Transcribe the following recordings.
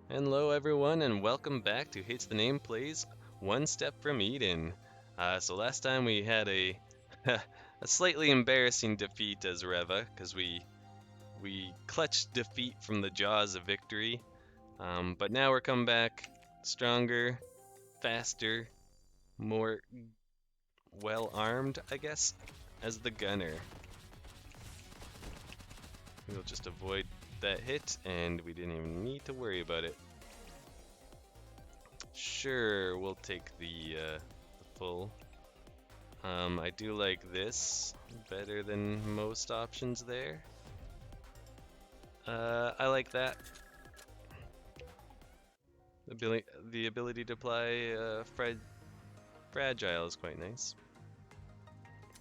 Hello, everyone, and welcome back to Hates the Name Plays One Step from Eden. So last time we had a a slightly embarrassing defeat as Reva, because we clutched defeat from the jaws of victory. But now we're coming back stronger, faster, more well armed, I guess, as the gunner. We'll just avoid that hit, and we didn't even need to worry about it. Sure, we'll take the full. I do like this better than most options there. I like that. The ability to apply fragile is quite nice.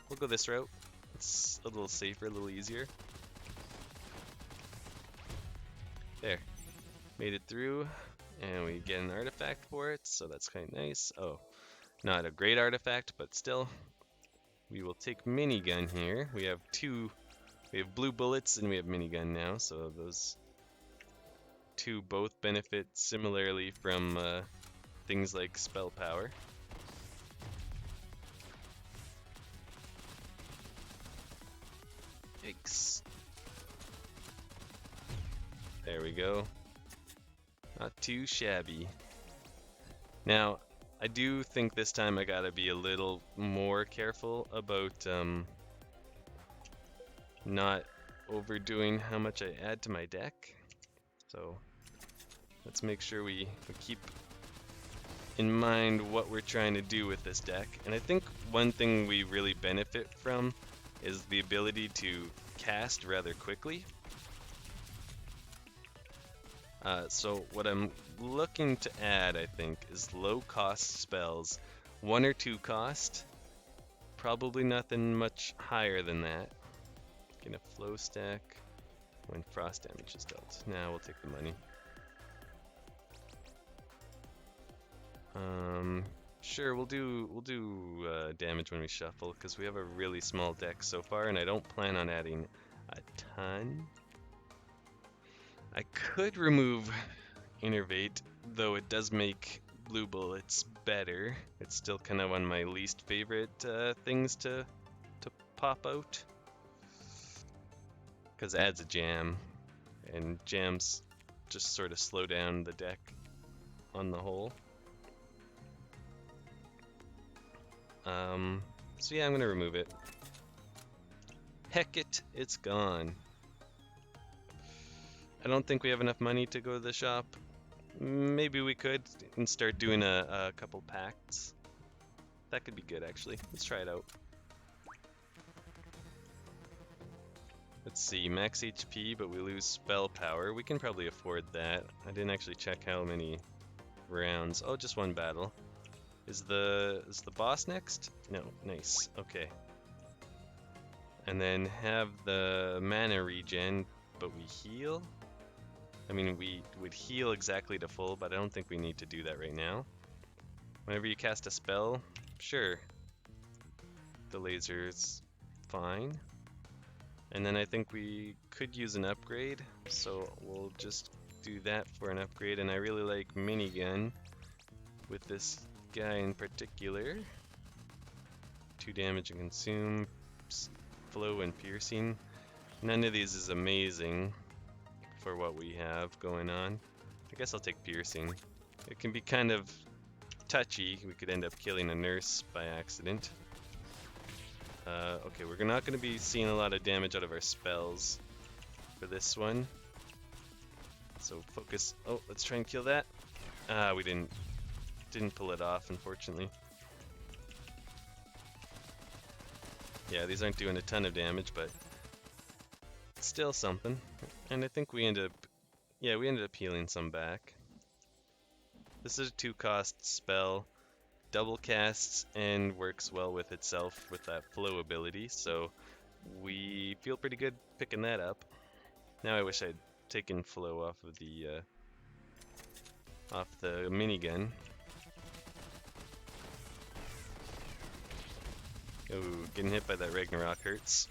We'll go this route. It's a little safer, a little easier. There, made it through, and we get an artifact for it, so that's quite nice. Oh, not a great artifact, but still. We will take minigun here. We have two. We have blue bullets and we have minigun now, so those two both benefit similarly from things like spell power. Yikes. There we go. Not too shabby. Now, I do think this time I gotta be a little more careful about not overdoing how much I add to my deck. So let's make sure we keep in mind what we're trying to do with this deck. And I think one thing we really benefit from is the ability to cast rather quickly. So what I'm looking to add, I think, is low cost spells. 1 or 2 cost, probably nothing much higher than that. Get a flow stack when frost damage is dealt. Now we'll take the money. Sure, we'll do damage when we shuffle because we have a really small deck so far, and I don't plan on adding a ton. I could remove Innervate, though it does make blue bullets better. It's still kind of one of my least favorite things to pop out because it adds a jam, and jams just sort of slow down the deck on the whole. So yeah, I'm gonna remove it. Heck it, it's gone. I don't think we have enough money to go to the shop. Maybe we could and start doing a couple pacts. That could be good actually. Let's try it out. Let's see, max HP, but we lose spell power. We can probably afford that. I didn't actually check how many rounds. Oh, just one battle. Is the boss next? No, nice. Okay. And then have the mana regen, but we heal? I mean, we would heal exactly to full, but I don't think we need to do that right now. Whenever you cast a spell, sure. The laser's fine. And then I think we could use an upgrade, so we'll just do that for an upgrade. And I really like minigun with this guy in particular. 2 damage and consume, flow and piercing. None of these is amazing for what we have going on. I guess I'll take piercing. It can be kind of touchy. We could end up killing a nurse by accident. Okay, we're not going to be seeing a lot of damage out of our spells for this one. So focus. Oh, let's try and kill that. We didn't pull it off, unfortunately. Yeah, these aren't doing a ton of damage, but still something. And I think we ended up healing some back. This is a 2-cost spell. Double casts and works well with itself with that flow ability, so we feel pretty good picking that up. Now I wish I'd taken flow off of the minigun. Oh, getting hit by that Ragnarok hurts.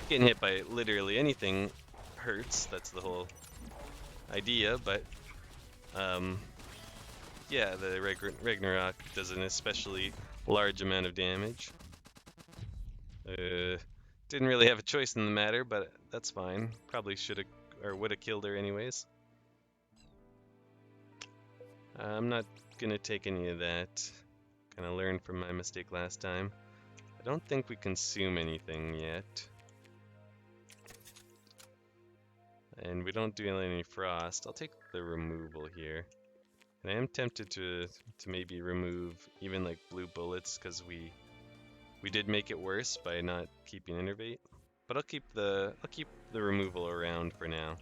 Getting hit by literally anything hurts. That's the whole idea, but yeah, the Ragnarok does an especially large amount of damage. Didn't really have a choice in the matter, but that's fine. Probably should have or would have killed her anyways. I'm not gonna take any of that. Kind of learned from my mistake last time. I don't think we consume anything yet. And we don't do any frost. I'll take the removal here. And I am tempted to maybe remove even like blue bullets because we did make it worse by not keeping Innervate. But I'll keep the removal around for now.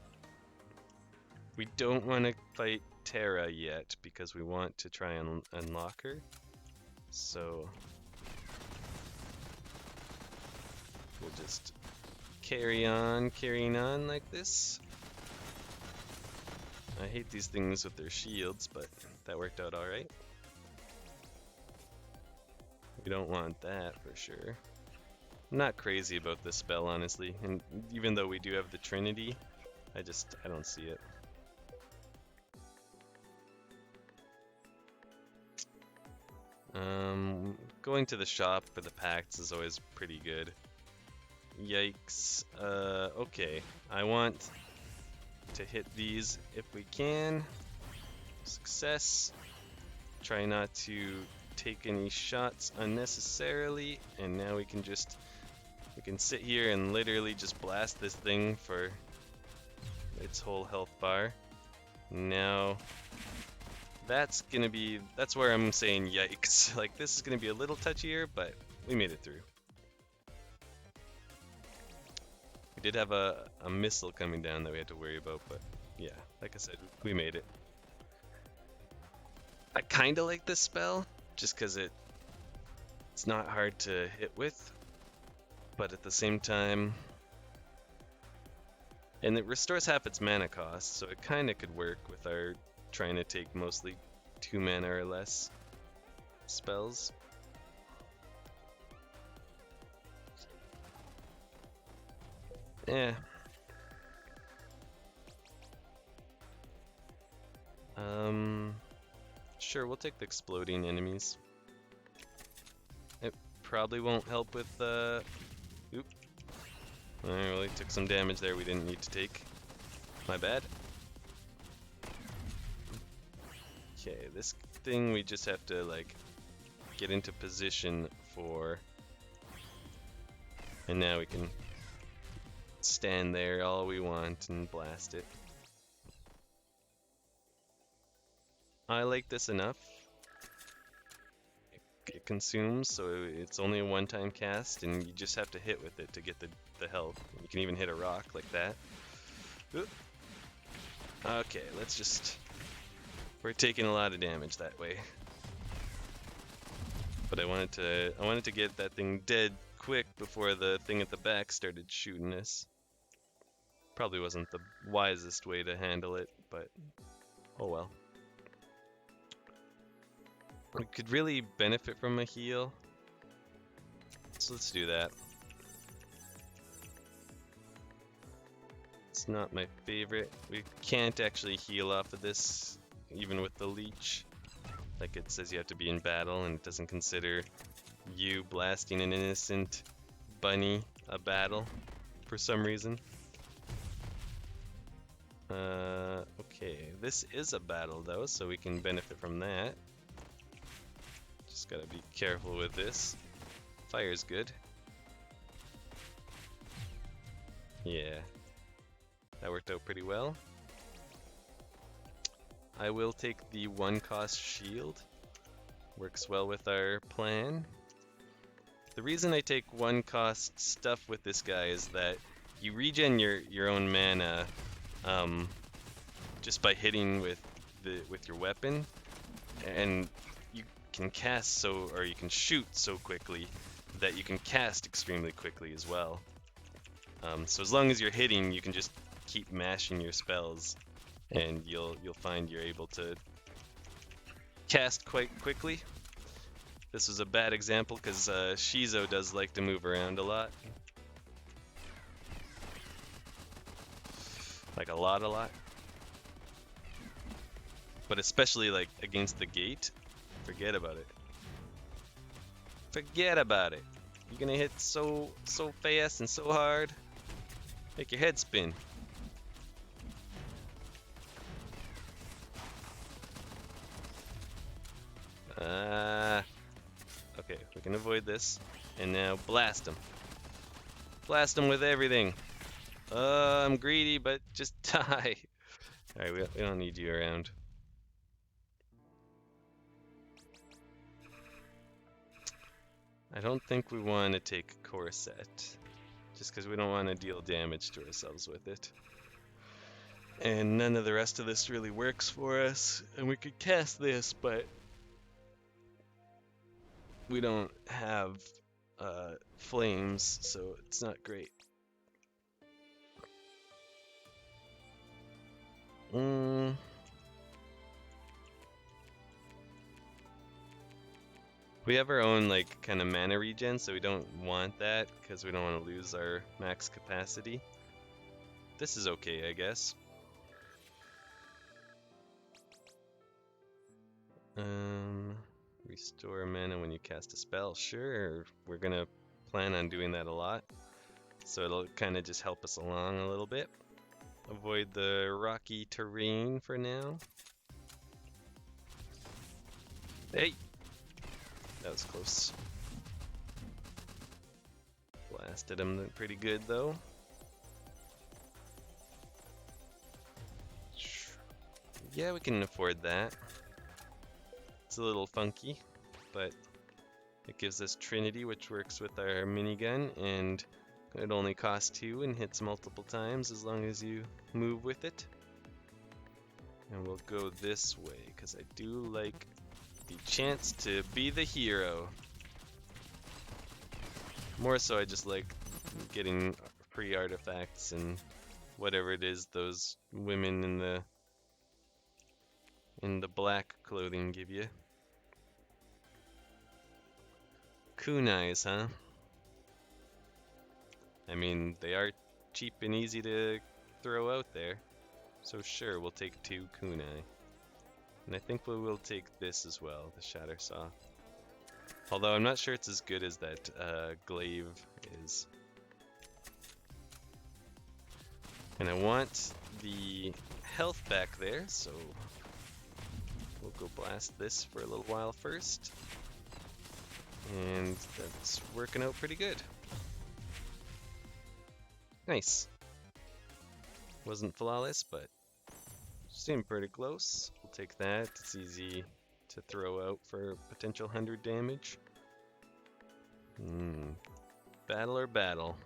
We don't want to fight Terra yet because we want to try and unlock her. So we'll just carrying on like this. I hate these things with their shields, but that worked out alright. We don't want that for sure. I'm not crazy about this spell, honestly, and even though we do have the Trinity, I don't see it. Going to the shop for the pacts is always pretty good. Yikes. Okay. I want to hit these if we can. Success. Try not to take any shots unnecessarily, and now we can sit here and literally just blast this thing for its whole health bar. Now that's where I'm saying yikes. Like, this is gonna be a little touchier, but we made it through. We did have a missile coming down that we had to worry about, but yeah, like I said, we made it. I kinda like this spell, just because it's not hard to hit with, but at the same time, and it restores half its mana cost, so it kinda could work with our trying to take mostly 2 mana or less spells. Yeah. Sure, we'll take the exploding enemies. It probably won't help with oop. I really took some damage there we didn't need to take. My bad. Okay, this thing we just have to like get into position for, and now we can stand there all we want and blast it. I like this enough. It consumes, so it's only a one-time cast, and you just have to hit with it to get the health. You can even hit a rock like that. Oop. Okay, we're taking a lot of damage that way. But I wanted to get that thing dead quick before the thing at the back started shooting us. Probably wasn't the wisest way to handle it, but oh well. We could really benefit from a heal, so let's do that. It's not my favorite. We can't actually heal off of this, even with the leech. Like, it says you have to be in battle, and it doesn't consider you blasting an innocent bunny a battle for some reason. Okay, this is a battle though, so we can benefit from that. Just gotta be careful with this. Fire's good. Yeah, that worked out pretty well. I will take the 1-cost shield. Works well with our plan. The reason I take 1-cost stuff with this guy is that you regen your own mana just by hitting with your weapon, and you can cast or you can shoot so quickly that you can cast extremely quickly as well. So as long as you're hitting, you can just keep mashing your spells, and you'll find you're able to cast quite quickly. This was a bad example because Shizo does like to move around a lot. Like a lot. But especially like against the gate, forget about it. Forget about it. You're gonna hit so fast and so hard. Make your head spin. Okay, we can avoid this. And now blast them. Blast them with everything. I'm greedy, but just die. Alright, we don't need you around. I don't think we want to take a core set. Just because we don't want to deal damage to ourselves with it. And none of the rest of this really works for us. And we could cast this, but we don't have flames, so it's not great. We have our own like kind of mana regen, so we don't want that because we don't want to lose our max capacity. This is okay, I guess. Restore mana when you cast a spell. Sure, we're gonna plan on doing that a lot. So it'll kind of just help us along a little bit. Avoid the rocky terrain for now. Hey! That was close. Blasted him pretty good though. Yeah, we can afford that. It's a little funky, but it gives us Trinity, which works with our minigun, and it only costs 2 and hits multiple times as long as you move with it. And we'll go this way, because I do like the chance to be the hero. More so I just like getting free artifacts and whatever it is those women in the black clothing give you. Kunais, huh? I mean, they are cheap and easy to throw out there. So sure, we'll take 2 kunai. And I think we will take this as well, the Shatter Saw. Although I'm not sure it's as good as that glaive is. And I want the health back there, so we'll go blast this for a little while first. And that's working out pretty good. Nice. Wasn't flawless, but seemed pretty close. We'll take that. It's easy to throw out for potential 100 damage. Battle or battle?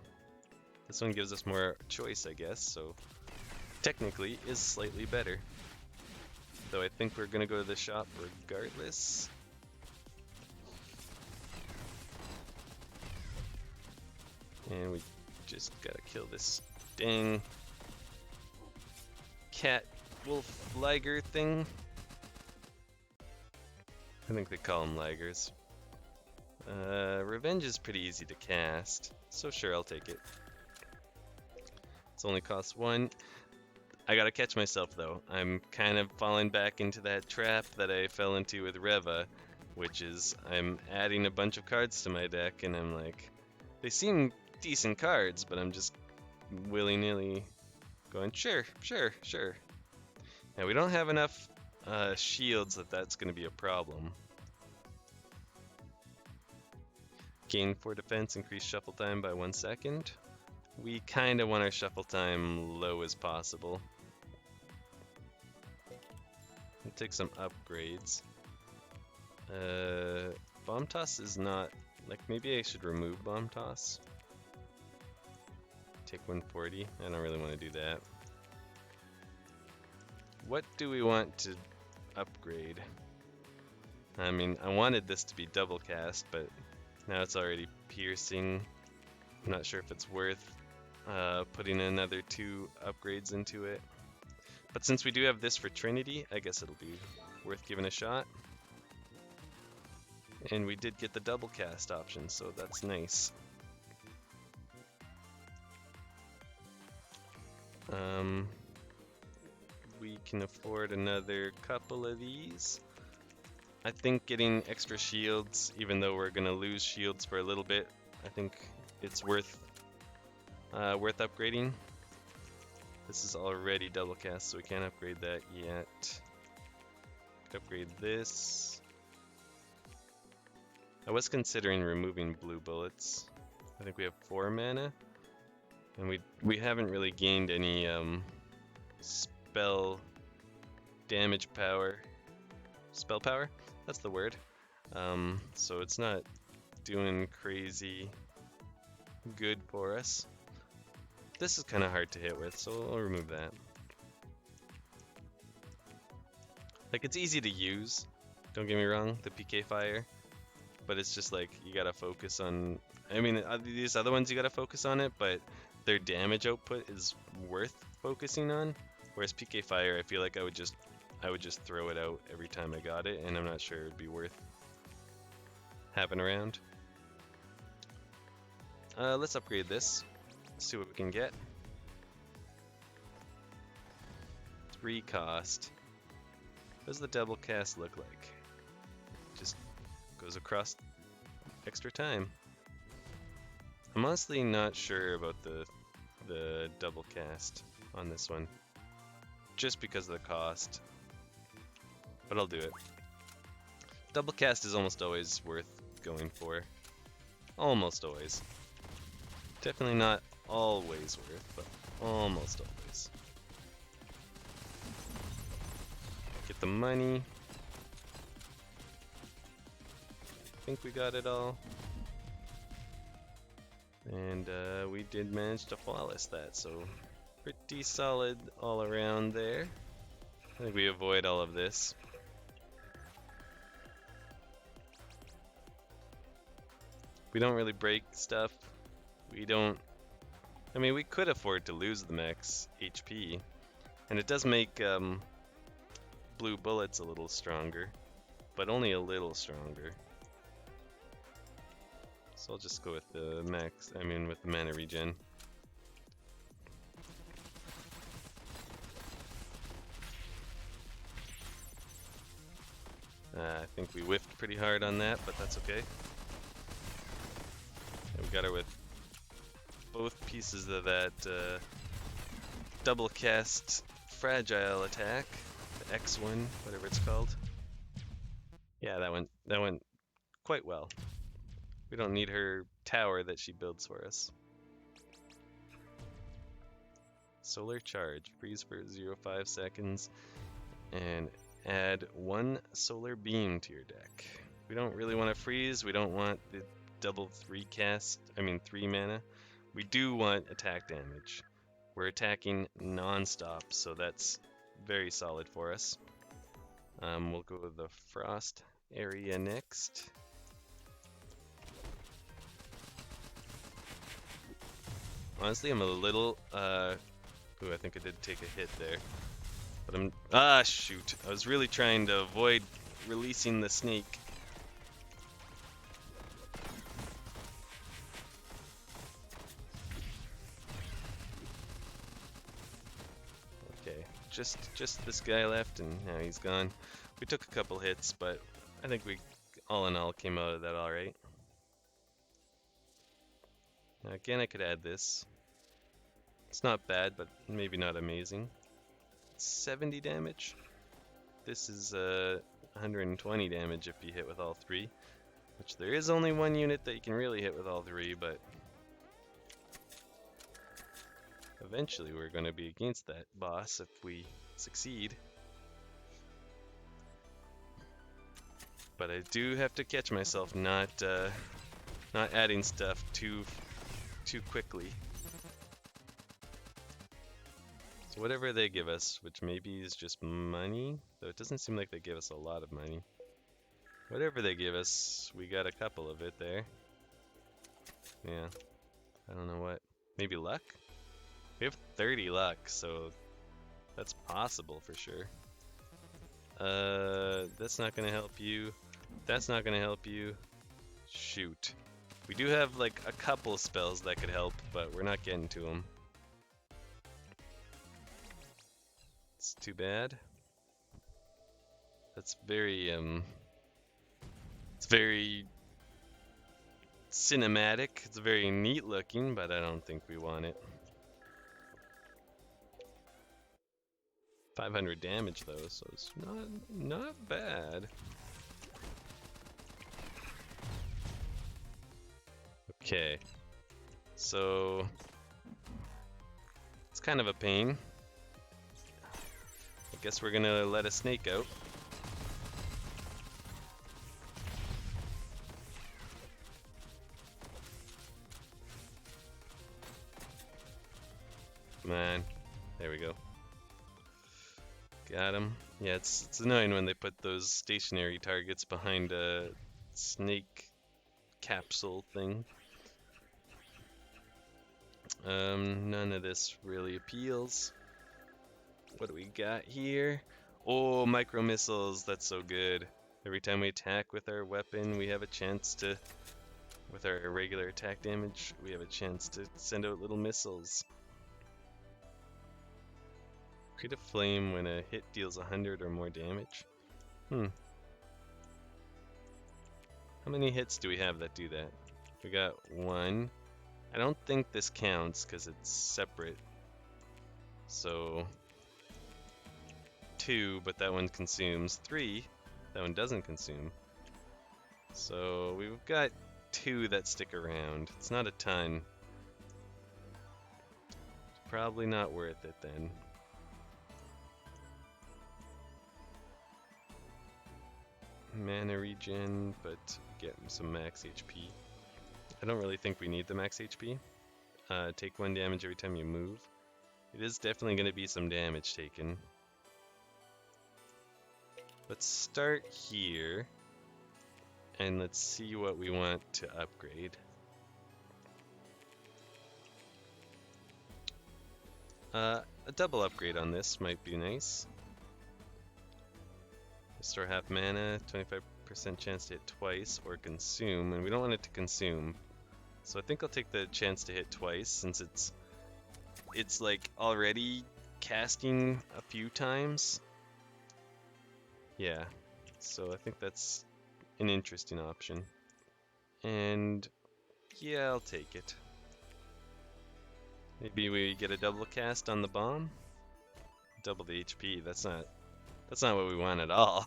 This one gives us more choice, I guess, so technically is slightly better. Though I think we're gonna go to the shop regardless. And we just gotta kill this dang cat wolf liger thing. I think they call them ligers. Revenge is pretty easy to cast, so sure, I'll take it. It's only costs 1. I gotta catch myself though. I'm kind of falling back into that trap that I fell into with Reva, which is I'm adding a bunch of cards to my deck and I'm like, they seem decent cards, but I'm just willy-nilly going, sure. Now we don't have enough shields that's going to be a problem. Gain 4 defense, increase shuffle time by 1 second. We kind of want our shuffle time low as possible. We'll take some upgrades. Bomb Toss is not, like maybe I should remove Bomb Toss. Take 140, I don't really want to do that. What do we want to upgrade? I mean, I wanted this to be double cast, but now it's already piercing. I'm not sure if it's worth putting another 2 upgrades into it. But since we do have this for Trinity, I guess it'll be worth giving a shot. And we did get the double cast option, so that's nice. can afford another couple of these. I think getting extra shields, even though we're gonna lose shields for a little bit, I think it's worth upgrading. This is already double cast, so we can't upgrade that yet. Could upgrade this. I was considering removing blue bullets. I think we have 4 mana, and we haven't really gained any spell damage power. Spell power? That's the word. So it's not doing crazy good for us. This is kind of hard to hit with, so I'll remove that. Like, it's easy to use, don't get me wrong, the PK Fire, but it's just like, you gotta focus on, I mean, these other ones you gotta focus on it, but their damage output is worth focusing on, whereas PK Fire, I feel like I would just throw it out every time I got it, and I'm not sure it would be worth having around. Let's upgrade this. Let's see what we can get. 3 cost. What does the double cast look like? Just goes across extra time. I'm honestly not sure about the double cast on this one, just because of the cost. But I'll do it. Double cast is almost always worth going for. Almost always. Definitely not always worth, but almost always. Get the money. I think we got it all. And we did manage to flawless that, so pretty solid all around there. I think we avoid all of this. We don't really break stuff. We don't... I mean, we could afford to lose the max HP. And it does make blue bullets a little stronger. But only a little stronger. So I'll just go with the max, with the mana regen. I think we whiffed pretty hard on that, but that's okay. And we got her with both pieces of that double cast fragile attack, the X1, whatever it's called. Yeah, that went quite well. We don't need her tower that she builds for us. Solar charge, freeze for 0.5 seconds, and add 1 solar beam to your deck. We don't really want to freeze. We don't want the double 3 mana. We do want attack damage. We're attacking non-stop, so that's very solid for us. We'll go with the frost area next. Honestly, I'm a little, ooh, I think I did take a hit there. But shoot. I was really trying to avoid releasing the snake. Okay, just this guy left, and now he's gone. We took a couple hits, but I think we, all in all, came out of that alright. Now again, I could add this. It's not bad, but maybe not amazing. 70 damage. This is 120 damage if you hit with all 3. Which there is only 1 unit that you can really hit with all 3, but eventually we're going to be against that boss if we succeed. But I do have to catch myself not adding stuff too quickly. So whatever they give us, which maybe is just money, though it doesn't seem like they give us a lot of money. Whatever they give us, we got a couple of it there. Yeah, I don't know what. Maybe luck? We have 30 luck, so that's possible for sure. That's not gonna help you. That's not gonna help you. Shoot. We do have like a couple spells that could help, but we're not getting to them. That's too bad. That's very, it's very cinematic. It's very neat looking, but I don't think we want it. 500 damage though, so it's not bad. Okay, so it's kind of a pain. I guess we're gonna let a snake out. Come on, there we go. Got him. Yeah, it's annoying when they put those stationary targets behind a snake capsule thing. None of this really appeals. What do we got here? Oh, micro missiles. That's so good. Every time we attack with our weapon, we have a chance to, with our regular attack damage, we have a chance to send out little missiles. Create a flame when a hit deals 100 or more damage. How many hits do we have that do that? We got 1. I don't think this counts because it's separate. So 2, but that one consumes. 3, that one doesn't consume. So we've got 2 that stick around. It's not a ton. It's probably not worth it then. Mana regen, but get some max HP. I don't really think we need the max HP. Take 1 damage every time you move. It is definitely going to be some damage taken. Let's start here, and let's see what we want to upgrade. A double upgrade on this might be nice. Restore half mana, 25% chance to hit twice or consume, and we don't want it to consume. So I think I'll take the chance to hit twice since it's like already casting a few times. Yeah, so I think that's an interesting option. And yeah, I'll take it. Maybe we get a double cast on the bomb? Double the HP, that's not what we want at all.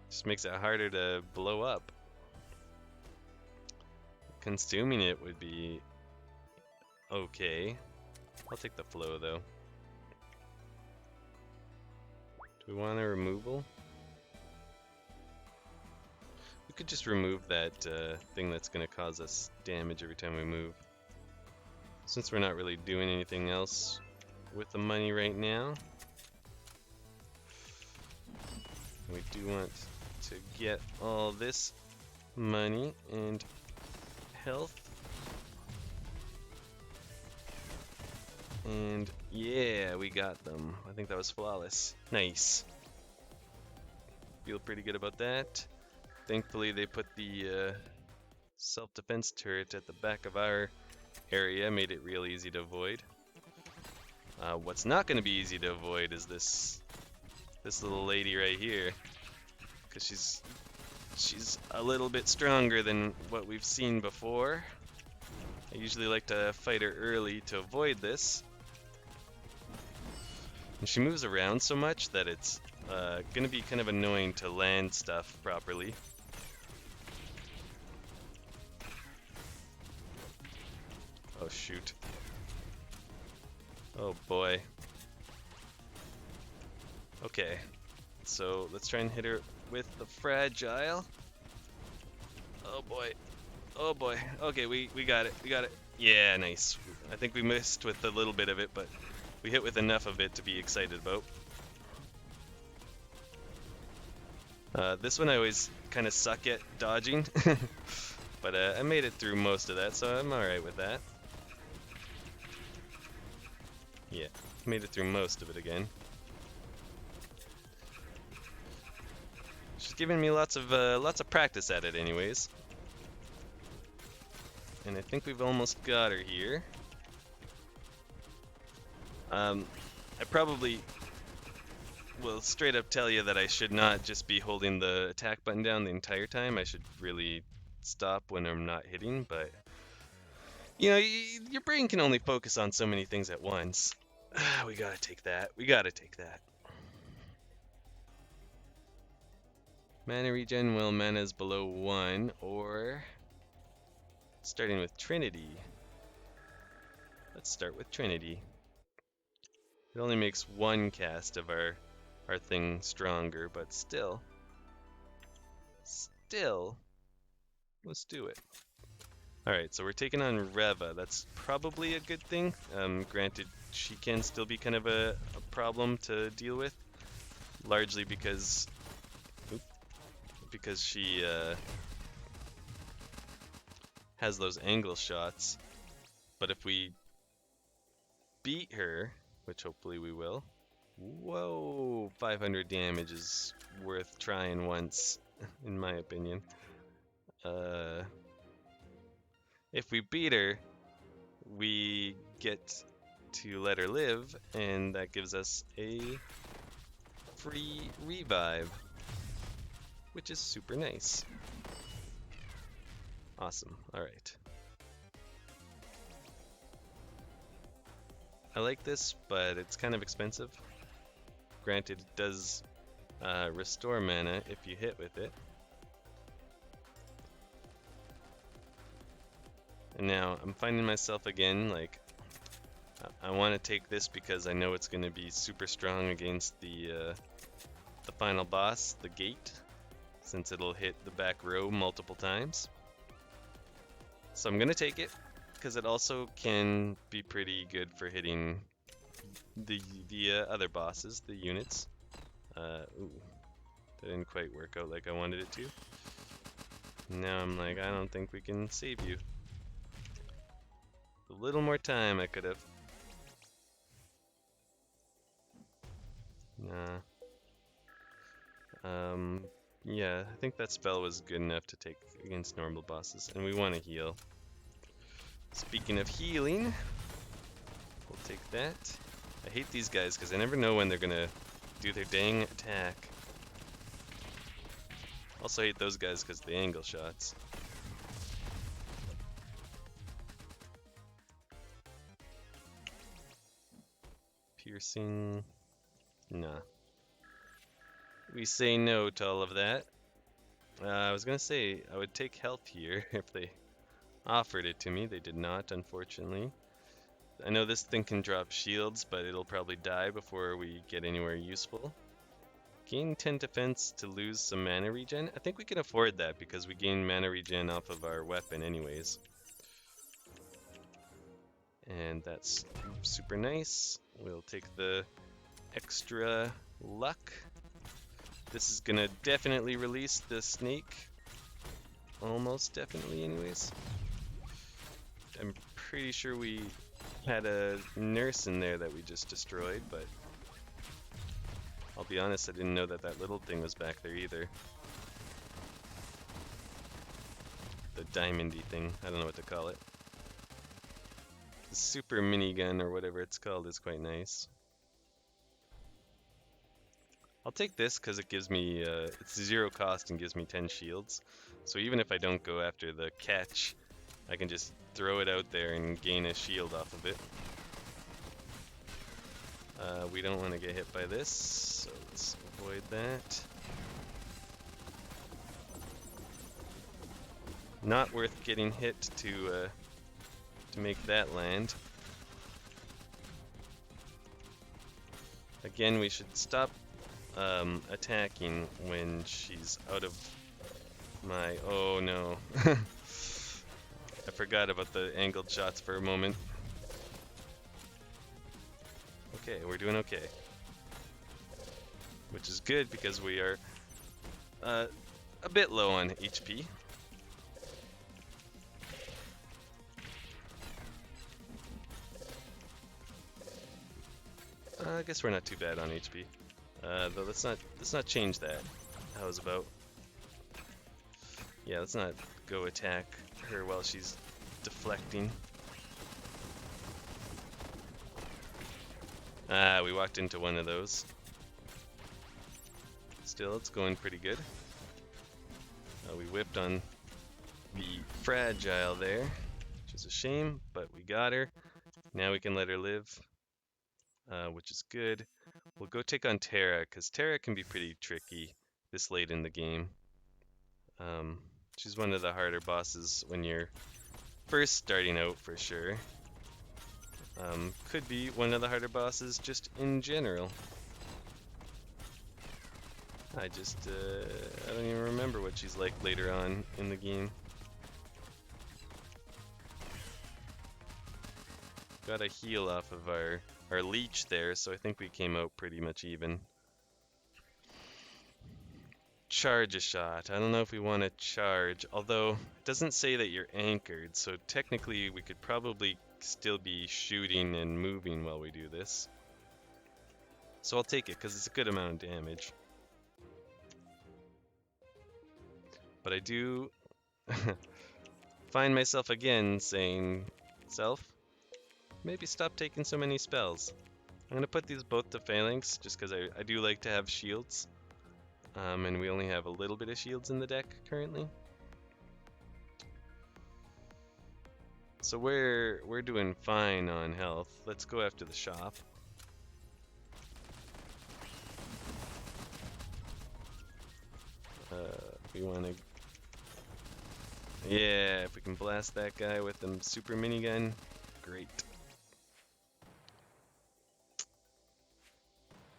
Just makes it harder to blow up. Consuming it would be okay. I'll take the flow though. Do we want a removal? We could just remove that thing that's going to cause us damage every time we move. Since we're not really doing anything else with the money right now, we do want to get all this money and health. And yeah, we got them. I think that was flawless. Nice. Feel pretty good about that. Thankfully they put the self-defense turret at the back of our area, made it real easy to avoid. What's not going to be easy to avoid is this little lady right here, because she's a little bit stronger than what we've seen before. I usually like to fight her early to avoid this. And she moves around so much that it's going to be kind of annoying to land stuff properly. Oh shoot. Oh boy. Okay, so let's try and hit her with the fragile. Oh boy. Oh boy. Okay, we got it. We got it. Yeah, nice. I think we missed with a little bit of it, but we hit with enough of it to be excited about. This one I always kind of suck at dodging, but I made it through most of that, so I'm alright with that. Yeah, made it through most of it again. She's giving me lots of practice at it anyways. And I think we've almost got her here. I I probably will straight up tell you that I should not just be holding the attack button down the entire time. I should really stop when I'm not hitting, but you know, your brain can only focus on so many things at once. We gotta take that. We gotta take that. Mana regen while mana is below 1, or starting with Trinity. Let's start with Trinity. It only makes one cast of our thing stronger, but still, let's do it. Alright, so we're taking on Reva. That's probably a good thing. Granted, she can still be kind of a problem to deal with, largely because she has those angle shots. But if we beat her, which hopefully we will, whoa, 500 damage is worth trying once, in my opinion. If we beat her, we get to let her live, and that gives us a free revive, which is super nice. Awesome. Alright. I like this, but it's kind of expensive. Granted, it does restore mana if you hit with it. And now I'm finding myself again, like, I want to take this because I know it's going to be super strong against the final boss, the gate, since it'll hit the back row multiple times. So I'm going to take it, because it also can be pretty good for hitting the other bosses, the units. Ooh, that didn't quite work out like I wanted it to. Now I'm like, I don't think we can save you. A little more time I could have. Nah. Yeah, I think that spell was good enough to take against normal bosses, and we want to heal. Speaking of healing, we'll take that. I hate these guys because I never know when they're gonna do their dang attack. Also hate those guys because of the angle shots. Piercing. Nah. We say no to all of that. I was gonna say I would take health here if they offered it to me. They did not, unfortunately. I know this thing can drop shields, but it'll probably die before we get anywhere useful. Gain 10 defense to lose some mana regen. I think we can afford that because we gain mana regen off of our weapon anyways. And that's super nice. We'll take the extra luck. This is gonna definitely release the snake. Almost definitely anyways. I'm pretty sure we had a nurse in there that we just destroyed, but I'll be honest, I didn't know that that little thing was back there either. The diamondy thing, I don't know what to call it. The super minigun or whatever it's called is quite nice. I'll take this because it gives me, it's 0 cost and gives me 10 shields. So even if I don't go after the catch, I can just throw it out there and gain a shield off of it. We don't want to get hit by this, so let's avoid that. Not worth getting hit to make that land. Again, we should stop attacking when she's out of my... Oh no. I forgot about the angled shots for a moment. Okay, we're doing okay. Which is good because we are a bit low on HP. I guess we're not too bad on HP. Though let's not change that. How's about? Yeah, let's not go attack her while she's deflecting. Ah, we walked into one of those. Still, it's going pretty good. We whipped on the fragile there, which is a shame, but we got her. Now we can let her live, which is good. We'll go take on Terra, because Terra can be pretty tricky this late in the game. She's one of the harder bosses when you're first starting out for sure. Could be one of the harder bosses just in general. I don't even remember what she's like later on in the game. Got a heal off of our leech there, so I think we came out pretty much even. Charge a shot. I don't know if we want to charge, although it doesn't say that you're anchored, so technically we could probably still be shooting and moving while we do this. So I'll take it, because it's a good amount of damage. But I do find myself again saying, self, maybe stop taking so many spells. I'm going to put these both to Phalanx, just because I do like to have shields. And we only have a little bit of shields in the deck currently. So we're doing fine on health. Let's go after the shop. We want to... Yeah, if we can blast that guy with the super minigun, great.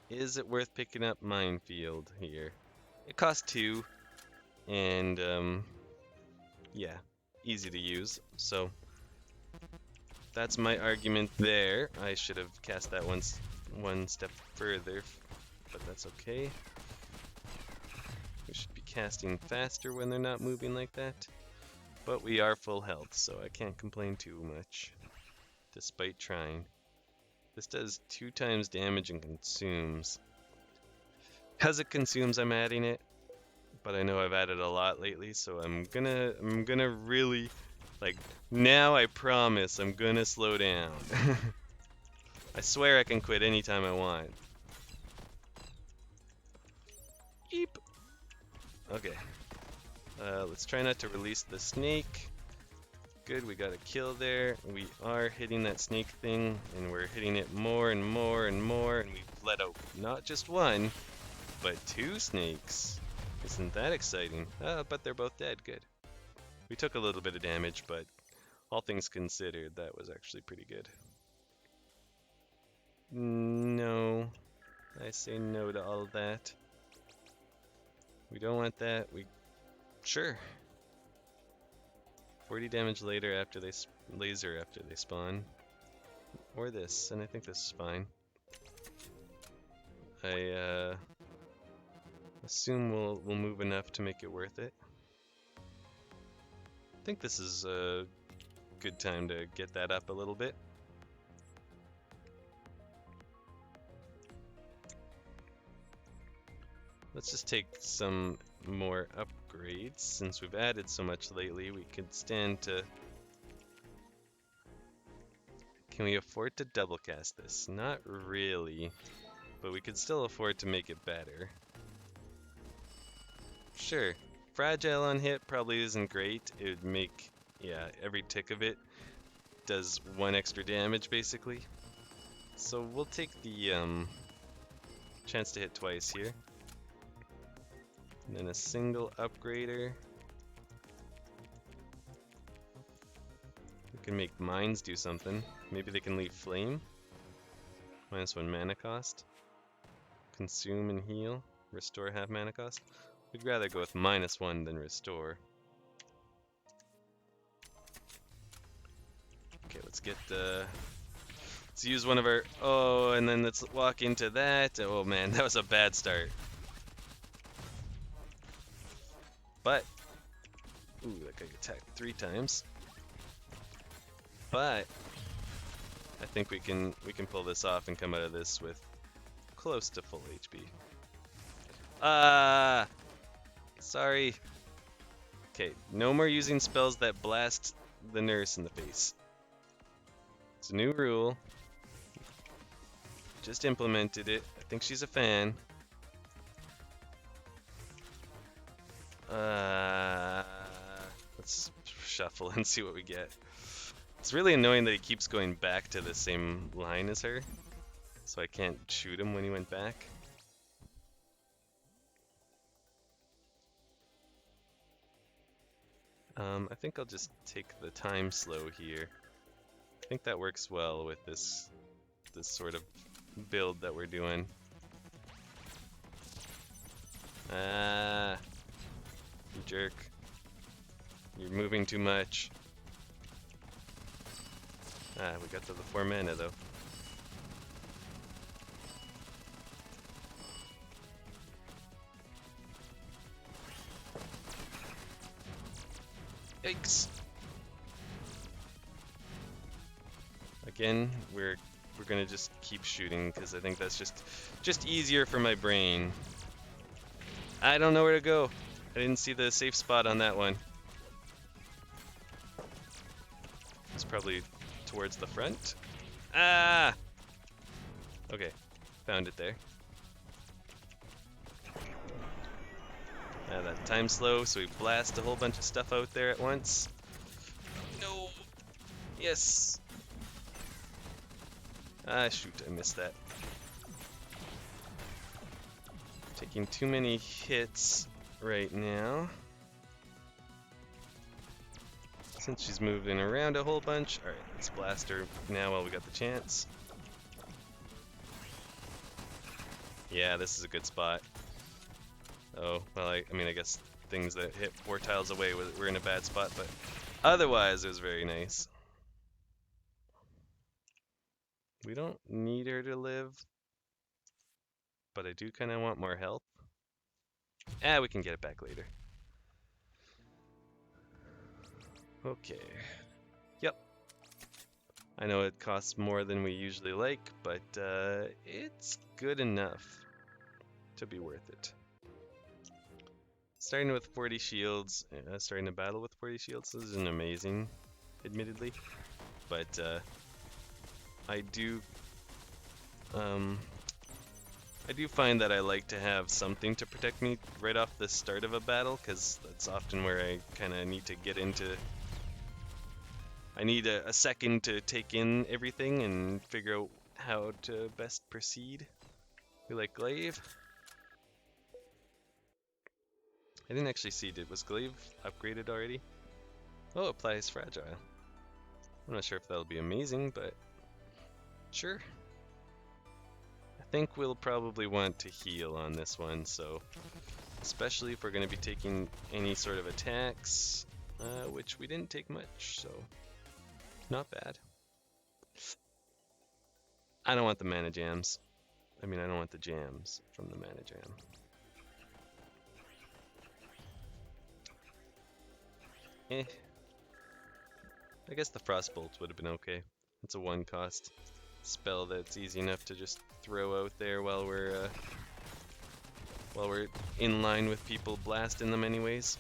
Is it worth picking up Minefield here? It costs 2, and yeah, easy to use. So that's my argument there. I should have cast that one step further, but that's okay. We should be casting faster when they're not moving like that. But we are full health, so I can't complain too much, despite trying. This does 2 times damage and consumes. As it consumes, I'm adding it, but I know I've added a lot lately, so I'm gonna really, like, now I promise I'm gonna slow down. I swear I can quit anytime I want. Eep. Okay. Let's try not to release the snake. Good, we got a kill there. We are hitting that snake thing, and we're hitting it more and more and more, and we've let out not just 1, but 2 snakes. Isn't that exciting? But they're both dead, good. We took a little bit of damage, but all things considered, that was actually pretty good. No. I say no to all of that. We don't want that. Sure. 40 damage later after they laser after they spawn. Or this, and I think this is fine. I assume we'll move enough to make it worth it. I think this is a good time to get that up a little bit. Let's just take some more upgrades. Since we've added so much lately, we could stand to... Can we afford to double cast this? Not really, but we could still afford to make it better. Sure, fragile on hit probably isn't great. It would make, yeah, every tick of it does 1 extra damage basically. So we'll take the chance to hit twice here. And then a single upgrader. We can make mines do something. Maybe they can leave flame. -1 mana cost. Consume and heal. Restore half mana cost. We'd rather go with -1 than restore. Okay, let's get the... Let's use one of our... Oh, and then let's walk into that. Oh man, that was a bad start. But, ooh, that guy attacked 3 times. But I think we can pull this off and come out of this with close to full HP. Sorry. Okay, no more using spells that blast the nurse in the face. It's a new rule. Just implemented it. I think she's a fan. Let's shuffle and see what we get. It's really annoying that he keeps going back to the same line as her, so I can't shoot him when he went back. I think I'll just take the time slow here. I think that works well with this sort of build that we're doing. Ah, you jerk. You're moving too much. Ah, we got to the 4 mana though. Yikes. Again, we're gonna just keep shooting because I think that's just easier for my brain. I don't know where to go. I didn't see the safe spot on that one. It's probably towards the front. Ah! Okay, found it there. That time slow, so we blast a whole bunch of stuff out there at once. No! Yes! Ah, shoot, I missed that. Taking too many hits right now. Since she's moving around a whole bunch. Alright, let's blast her now while we got the chance. Yeah, this is a good spot. Oh, well, I mean, I guess things that hit 4 tiles away were in a bad spot, but otherwise it was very nice. We don't need her to live, but I do kind of want more health. Ah, we can get it back later. Okay. Yep. I know it costs more than we usually like, but it's good enough to be worth it. Starting with 40 shields, starting a battle with 40 shields isn't amazing, admittedly, but I do find that I like to have something to protect me right off the start of a battle, because that's often where I kind of need to get into. I need a second to take in everything and figure out how to best proceed. We like Glaive. I didn't actually see, was Glaive upgraded already? Oh, applies Fragile. I'm not sure if that'll be amazing, but sure. I think we'll probably want to heal on this one, so especially if we're going to be taking any sort of attacks, which we didn't take much, so not bad. I don't want the mana jams. I mean, I don't want the jams from the mana jam. I guess the Frostbolt would have been okay. It's a 1 cost spell that's easy enough to just throw out there while we're in line with people blasting them anyways.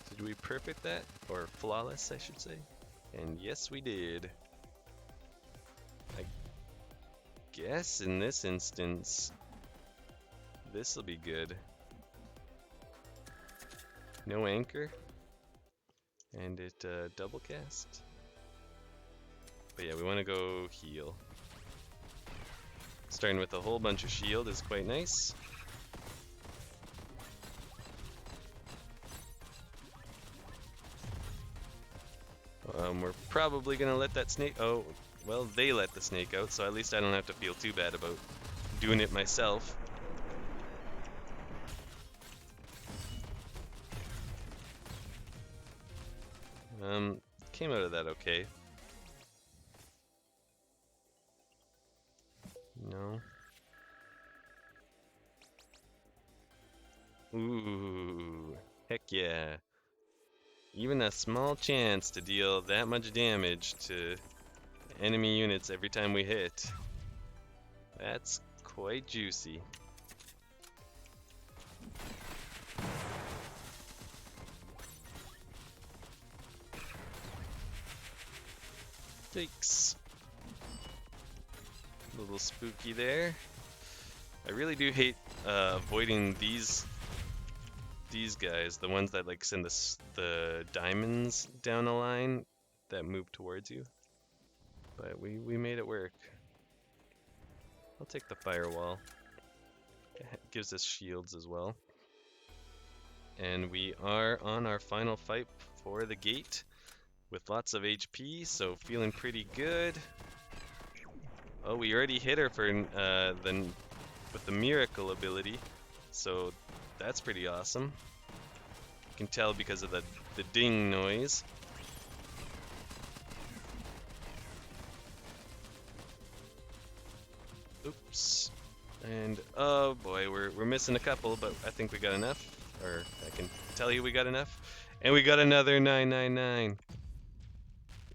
So did we perfect that? Or flawless, I should say. And yes, we did. I guess in this instance, this will be good. No anchor, and it double cast. But yeah, we want to go heal. Starting with a whole bunch of shield is quite nice. We're probably gonna let that snake. Oh, well, they let the snake out, so at least I don't have to feel too bad about doing it myself. Came out of that okay. No. Ooh, heck yeah. Even a small chance to deal that much damage to enemy units every time we hit. That's quite juicy. Yikes. A little spooky there. I really do hate avoiding these guys, the ones that like send the diamonds down a line that move towards you. But we made it work. I'll take the firewall. It gives us shields as well. And we are on our final fight for the gate with lots of HP, so feeling pretty good. Oh, we already hit her for with the miracle ability, so that's pretty awesome. You can tell because of the ding noise. Oops. And oh boy, we're missing a couple, but I think we got enough. Or I can tell you we got enough. And we got another 999.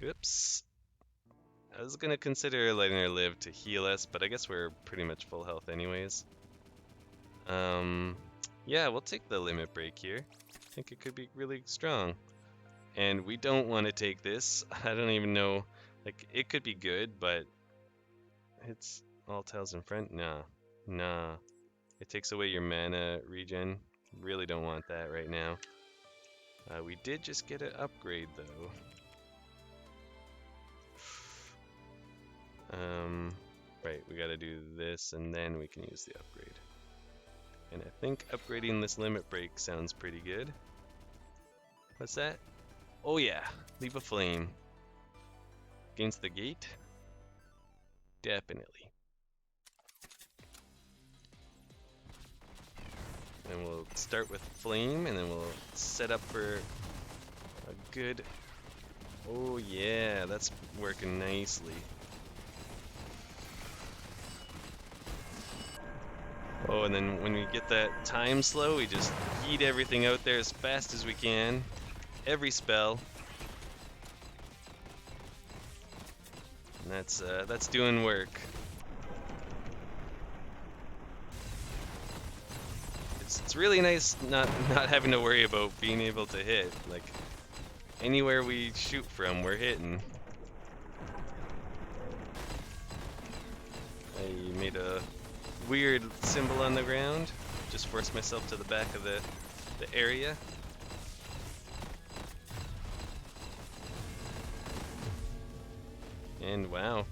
Oops. I was gonna consider letting her live to heal us, but I guess we're pretty much full health anyways. Yeah, we'll take the limit break here. I think it could be really strong. And we don't want to take this. I don't even know. Like, it could be good, but it's all tails in front. Nah. It takes away your mana regen. Really don't want that right now. We did just get an upgrade though. Right, we gotta do this and then we can use the upgrade. And I think upgrading this limit break sounds pretty good. What's that? Oh yeah, leave a flame. Against the gate? Definitely. And we'll start with flame and then we'll set up for a good... Oh yeah, that's working nicely. Oh, and then when we get that time slow, we just yeet everything out there as fast as we can. Every spell. And that's doing work. It's really nice not having to worry about being able to hit. Like, anywhere we shoot from, we're hitting. I made a weird symbol on the ground. Just forced myself to the back of the area. And wow.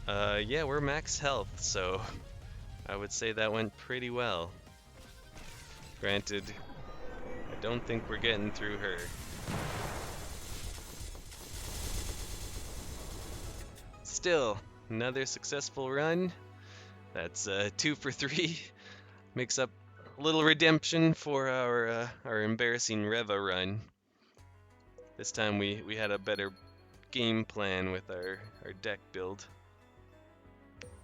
Yeah, we're max health, so I would say that went pretty well. Granted, I don't think we're getting through her. Still, another successful run. That's 2 for 3. Makes up a little redemption for our embarrassing Reva run. This time we had a better game plan with our deck build.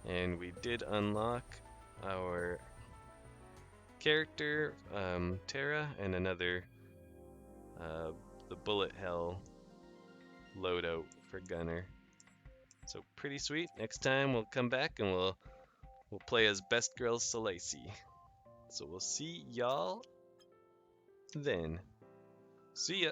And we did unlock our character, Terra, and another the Bullet Hell loadout for Gunner. So pretty sweet. Next time we'll come back and we'll play as Best Girl Solacy. So we'll see y'all then. See ya!